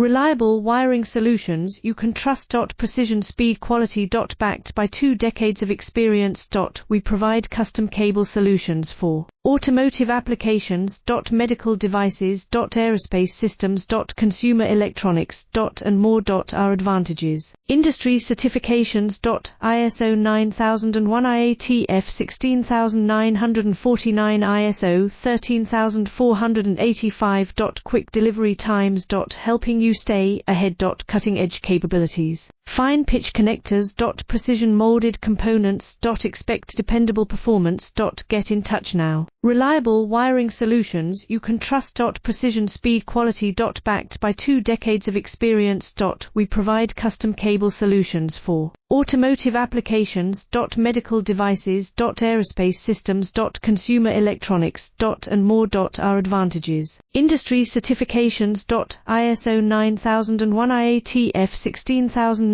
Reliable wiring solutions you can trust. Precision, speed, quality. Backed by 2 decades of experience. We provide custom cable solutions for automotive applications. Medical devices. Aerospace systems. Consumer electronics. And more. Our advantages: industry certifications. ISO 9001, IATF 16949, ISO 13485. Quick delivery times. Helping you stay ahead. Cutting edge capabilities. Fine pitch connectors. Precision molded components. Expect dependable performance. Get in touch now. Reliable wiring solutions you can trust. Precision, speed, quality. Backed by 2 decades of experience. We provide custom cable solutions for automotive applications. Medical devices. Aerospace systems. Consumer electronics. And more. Our advantages: industry certifications. ISO 9001, IATF 16900.